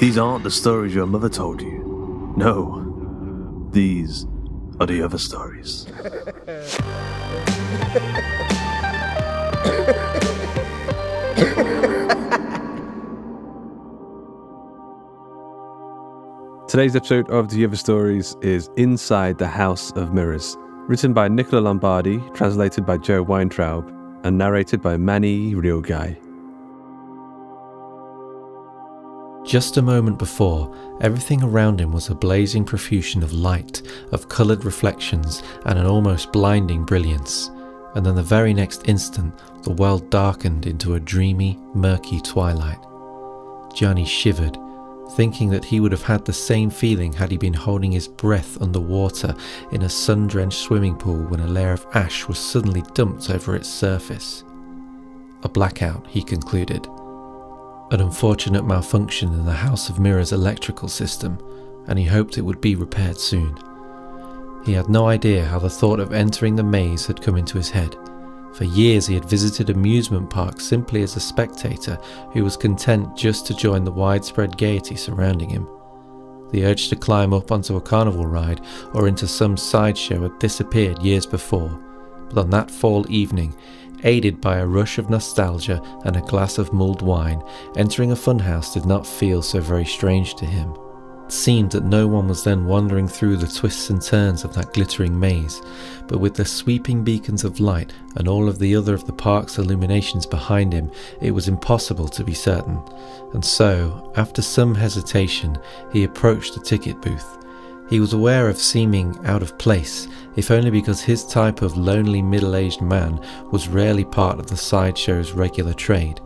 These aren't the stories your mother told you. No, these are the other stories. Today's episode of The Other Stories is Inside the House of Mirrors, written by Nicola Lombardi, translated by Joe Weintraub, and narrated by Manny Realguy. Just a moment before, everything around him was a blazing profusion of light, of coloured reflections, and an almost blinding brilliance. And then the very next instant, the world darkened into a dreamy, murky twilight. Gianni shivered, thinking that he would have had the same feeling had he been holding his breath underwater in a sun-drenched swimming pool when a layer of ash was suddenly dumped over its surface. A blackout, he concluded. An unfortunate malfunction in the House of Mirrors' electrical system, and he hoped it would be repaired soon. He had no idea how the thought of entering the maze had come into his head. For years he had visited amusement parks simply as a spectator who was content just to join the widespread gaiety surrounding him. The urge to climb up onto a carnival ride or into some sideshow had disappeared years before, but on that fall evening, aided by a rush of nostalgia and a glass of mulled wine, entering a funhouse did not feel so very strange to him. It seemed that no one was then wandering through the twists and turns of that glittering maze, but with the sweeping beacons of light and all of the other of the park's illuminations behind him, it was impossible to be certain. And so, after some hesitation, he approached the ticket booth. He was aware of seeming out of place, if only because his type of lonely middle-aged man was rarely part of the sideshow's regular trade.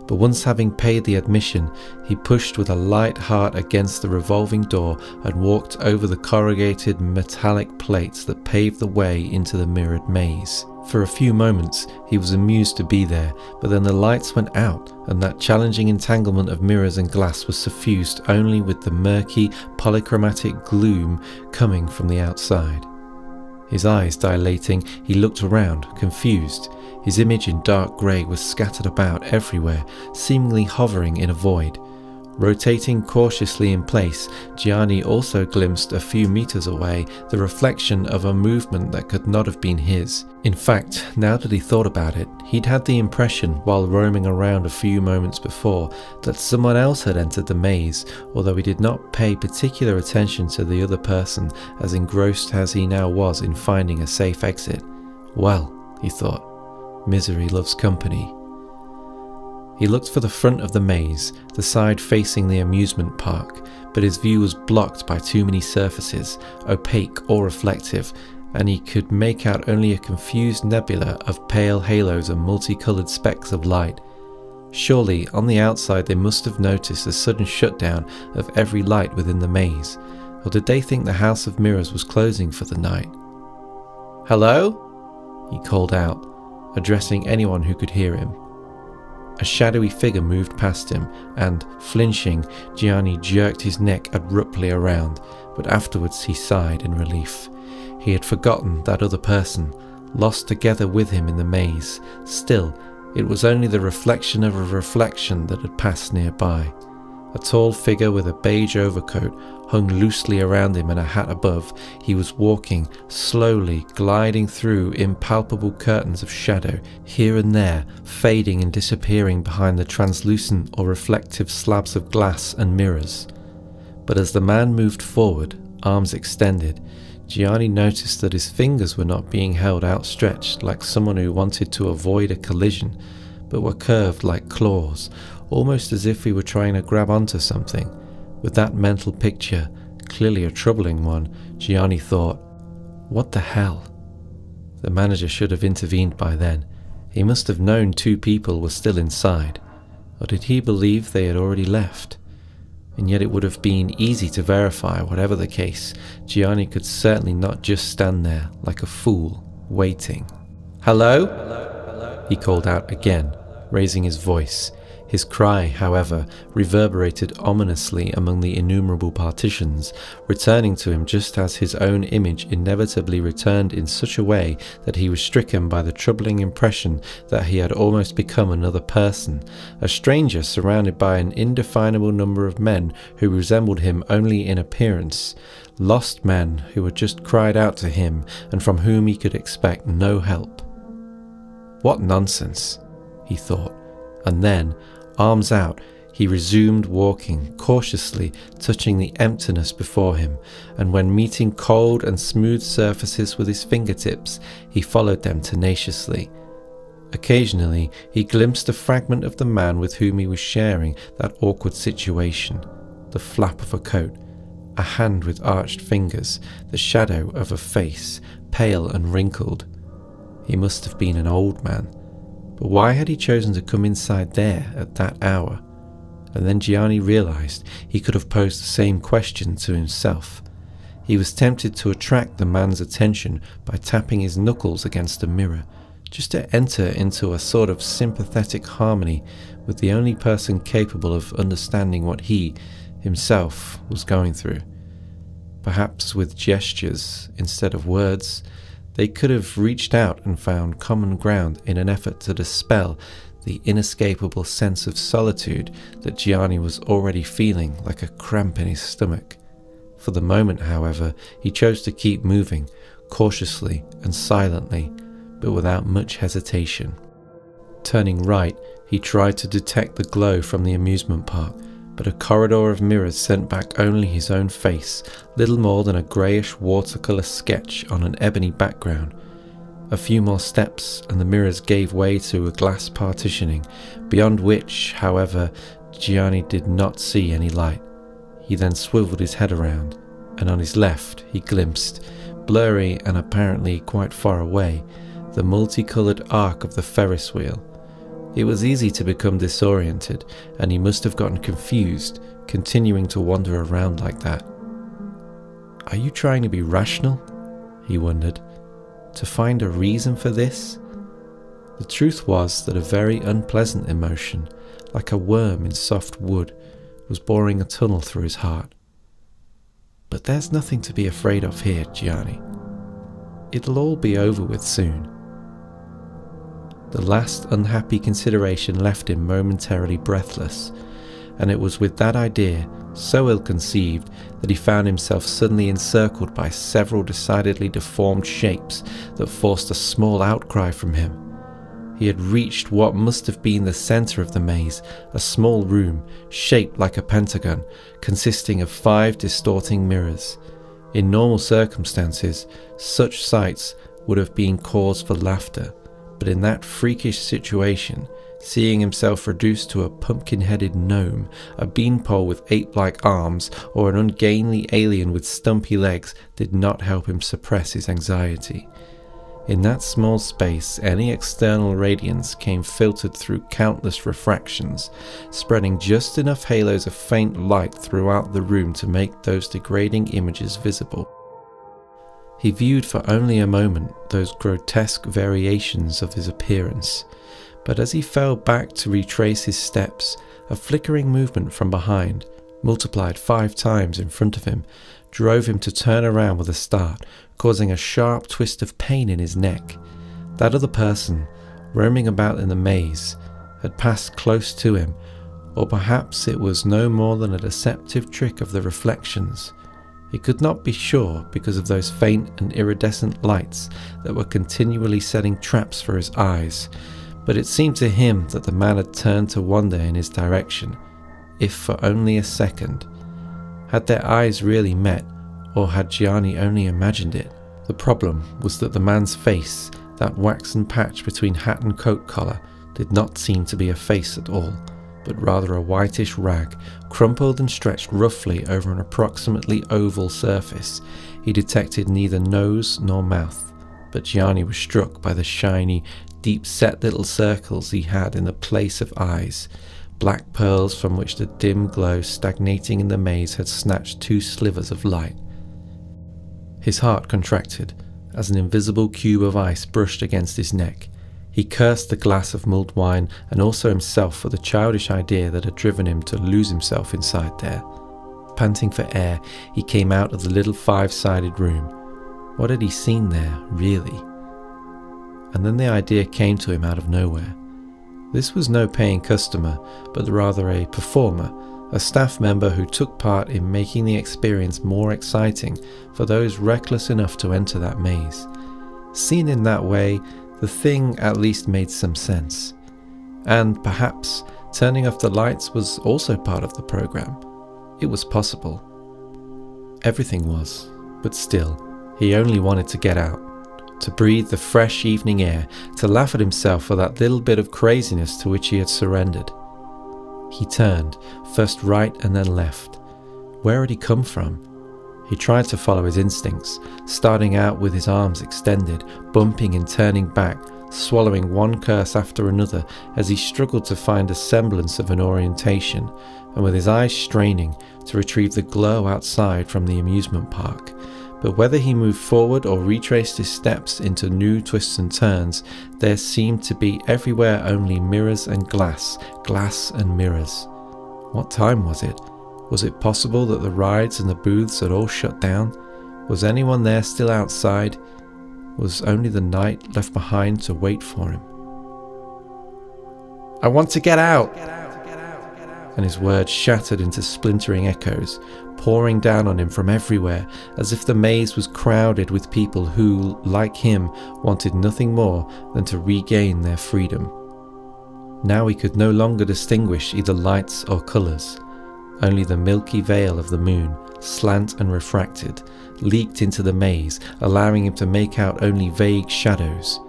But once having paid the admission, he pushed with a light heart against the revolving door and walked over the corrugated metallic plates that paved the way into the mirrored maze. For a few moments he was amused to be there, but then the lights went out and that challenging entanglement of mirrors and glass was suffused only with the murky, polychromatic gloom coming from the outside. His eyes dilating, he looked around, confused. His image in dark grey was scattered about everywhere, seemingly hovering in a void. Rotating cautiously in place, Gianni also glimpsed a few meters away the reflection of a movement that could not have been his. In fact, now that he thought about it, he'd had the impression, while roaming around a few moments before, that someone else had entered the maze, although he did not pay particular attention to the other person, as engrossed as he now was in finding a safe exit. Well, he thought, misery loves company. He looked for the front of the maze, the side facing the amusement park, but his view was blocked by too many surfaces, opaque or reflective, and he could make out only a confused nebula of pale halos and multicoloured specks of light. Surely, on the outside they must have noticed the sudden shutdown of every light within the maze, or did they think the House of Mirrors was closing for the night? "Hello?" he called out, addressing anyone who could hear him. A shadowy figure moved past him, and, flinching, Gianni jerked his neck abruptly around, but afterwards he sighed in relief. He had forgotten that other person, lost together with him in the maze. Still, it was only the reflection of a reflection that had passed nearby. A tall figure with a beige overcoat hung loosely around him and a hat above. He was walking, slowly gliding through impalpable curtains of shadow, here and there, fading and disappearing behind the translucent or reflective slabs of glass and mirrors. But as the man moved forward, arms extended, Gianni noticed that his fingers were not being held outstretched like someone who wanted to avoid a collision, but were curved like claws, almost as if he were trying to grab onto something. With that mental picture, clearly a troubling one, Gianni thought, what the hell? The manager should have intervened by then. He must have known two people were still inside. Or did he believe they had already left? And yet it would have been easy to verify. Whatever the case, Gianni could certainly not just stand there like a fool, waiting. "Hello?" He called out again, raising his voice. His cry, however, reverberated ominously among the innumerable partitions, returning to him just as his own image inevitably returned in such a way that he was stricken by the troubling impression that he had almost become another person, a stranger surrounded by an indefinable number of men who resembled him only in appearance, lost men who had just cried out to him and from whom he could expect no help. What nonsense, he thought, and then, arms out, he resumed walking, cautiously touching the emptiness before him, and when meeting cold and smooth surfaces with his fingertips, he followed them tenaciously. Occasionally, he glimpsed a fragment of the man with whom he was sharing that awkward situation, the flap of a coat, a hand with arched fingers, the shadow of a face, pale and wrinkled. He must have been an old man. But why had he chosen to come inside there at that hour? And then Gianni realized he could have posed the same question to himself. He was tempted to attract the man's attention by tapping his knuckles against a mirror, just to enter into a sort of sympathetic harmony with the only person capable of understanding what he, himself, was going through. Perhaps with gestures instead of words, they could have reached out and found common ground in an effort to dispel the inescapable sense of solitude that Gianni was already feeling like a cramp in his stomach. For the moment, however, he chose to keep moving, cautiously and silently, but without much hesitation. Turning right, he tried to detect the glow from the amusement park, but a corridor of mirrors sent back only his own face, little more than a greyish watercolour sketch on an ebony background. A few more steps and the mirrors gave way to a glass partitioning, beyond which, however, Gianni did not see any light. He then swiveled his head around, and on his left he glimpsed, blurry and apparently quite far away, the multicoloured arc of the Ferris wheel. It was easy to become disoriented, and he must have gotten confused, continuing to wander around like that. Are you trying to be rational? He wondered. To find a reason for this? The truth was that a very unpleasant emotion, like a worm in soft wood, was boring a tunnel through his heart. But there's nothing to be afraid of here, Gianni. It'll all be over with soon. The last unhappy consideration left him momentarily breathless, and it was with that idea, so ill-conceived, that he found himself suddenly encircled by several decidedly deformed shapes that forced a small outcry from him. He had reached what must have been the centre of the maze, a small room, shaped like a pentagon, consisting of 5 distorting mirrors. In normal circumstances, such sights would have been cause for laughter, but in that freakish situation, seeing himself reduced to a pumpkin-headed gnome, a beanpole with ape-like arms, or an ungainly alien with stumpy legs did not help him suppress his anxiety. In that small space, any external radiance came filtered through countless refractions, spreading just enough halos of faint light throughout the room to make those degrading images visible. He viewed for only a moment those grotesque variations of his appearance, but as he fell back to retrace his steps, a flickering movement from behind, multiplied 5 times in front of him, drove him to turn around with a start, causing a sharp twist of pain in his neck. That other person, roaming about in the maze, had passed close to him, or perhaps it was no more than a deceptive trick of the reflections. He could not be sure because of those faint and iridescent lights that were continually setting traps for his eyes, but it seemed to him that the man had turned to wander in his direction, if for only a second. Had their eyes really met, or had Gianni only imagined it? The problem was that the man's face, that waxen patch between hat and coat collar, did not seem to be a face at all, but rather a whitish rag, crumpled and stretched roughly over an approximately oval surface. He detected neither nose nor mouth, but Gianni was struck by the shiny, deep-set little circles he had in the place of eyes, black pearls from which the dim glow stagnating in the maze had snatched 2 slivers of light. His heart contracted as an invisible cube of ice brushed against his neck. He cursed the glass of mulled wine and also himself for the childish idea that had driven him to lose himself inside there. Panting for air, he came out of the little five-sided room. What had he seen there, really? And then the idea came to him out of nowhere. This was no paying customer, but rather a performer, a staff member who took part in making the experience more exciting for those reckless enough to enter that maze. Seen in that way, the thing at least made some sense. And perhaps turning off the lights was also part of the program. It was possible. Everything was, but still, he only wanted to get out, to breathe the fresh evening air, to laugh at himself for that little bit of craziness to which he had surrendered. He turned, first right and then left. Where had he come from? He tried to follow his instincts, starting out with his arms extended, bumping and turning back, swallowing one curse after another as he struggled to find a semblance of an orientation, and with his eyes straining to retrieve the glow outside from the amusement park. But whether he moved forward or retraced his steps into new twists and turns, there seemed to be everywhere only mirrors and glass and mirrors. What time was it? Was it possible that the rides and the booths had all shut down? Was anyone there still outside? Was only the night left behind to wait for him? "I want to get out!" And his words shattered into splintering echoes, pouring down on him from everywhere, as if the maze was crowded with people who, like him, wanted nothing more than to regain their freedom. Now he could no longer distinguish either lights or colours. Only the milky veil of the moon, slant and refracted, leaked into the maze, allowing him to make out only vague shadows.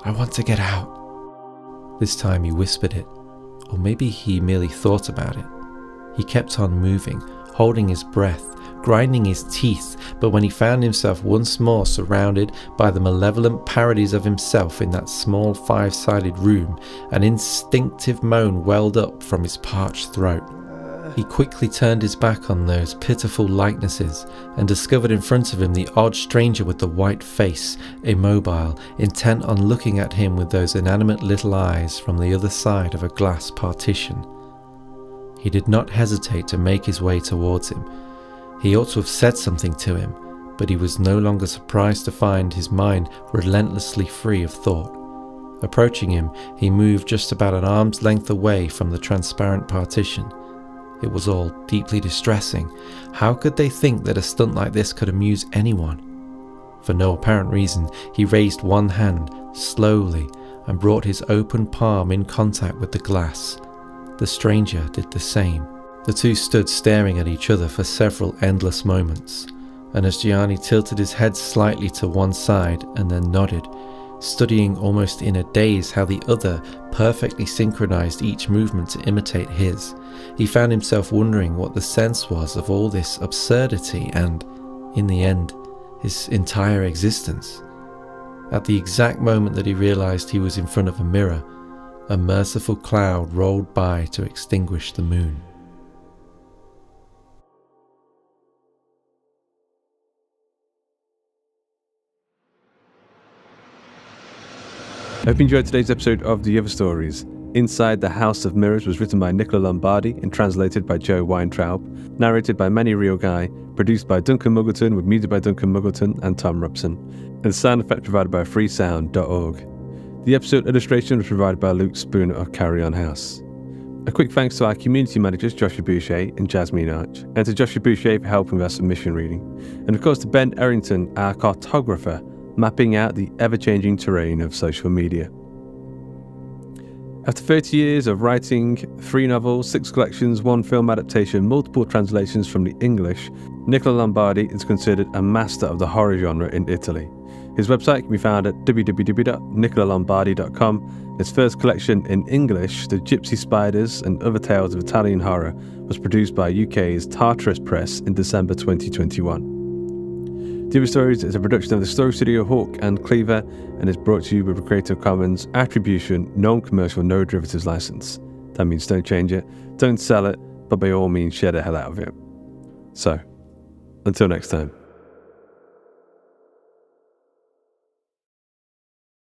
"I want to get out." This time he whispered it, or maybe he merely thought about it. He kept on moving, holding his breath, grinding his teeth, but when he found himself once more surrounded by the malevolent parodies of himself in that small five-sided room, an instinctive moan welled up from his parched throat. He quickly turned his back on those pitiful likenesses and discovered in front of him the odd stranger with the white face, immobile, intent on looking at him with those inanimate little eyes from the other side of a glass partition. He did not hesitate to make his way towards him. He ought to have said something to him, but he was no longer surprised to find his mind relentlessly free of thought. Approaching him, he moved just about an arm's length away from the transparent partition. It was all deeply distressing. How could they think that a stunt like this could amuse anyone? For no apparent reason, he raised one hand, slowly, and brought his open palm in contact with the glass. The stranger did the same. The two stood staring at each other for several endless moments, and as Gianni tilted his head slightly to one side and then nodded, studying almost in a daze how the other perfectly synchronized each movement to imitate his, he found himself wondering what the sense was of all this absurdity and, in the end, his entire existence. At the exact moment that he realized he was in front of a mirror, a merciful cloud rolled by to extinguish the moon. I hope you enjoyed today's episode of The Other Stories. Inside the House of Mirrors was written by Nicola Lombardi and translated by Joe Weintraub, narrated by Manny Realguy, produced by Duncan Muggleton with music by Duncan Muggleton and Tom Robson, and sound effect provided by freesound.org. The episode illustration was provided by Luke Spooner of Carry On House. A quick thanks to our community managers Joshua Boucher and Jasmine Arch, and to Joshua Boucher for helping with our submission reading, and of course to Ben Errington, our cartographer, mapping out the ever-changing terrain of social media. After 30 years of writing 3 novels, 6 collections, 1 film adaptation, multiple translations from the English, Nicola Lombardi is considered a master of the horror genre in Italy. His website can be found at www.nicolaLombardi.com. His first collection in English, The Gypsy Spiders and Other Tales of Italian Horror, was produced by UK's Tartarus Press in December 2021. The Other Stories is a production of the Story Studio Hawk and Cleaver and is brought to you with a Creative Commons Attribution, Non-Commercial, No Derivatives license. That means don't change it, don't sell it, but by all means share the hell out of it. So, until next time.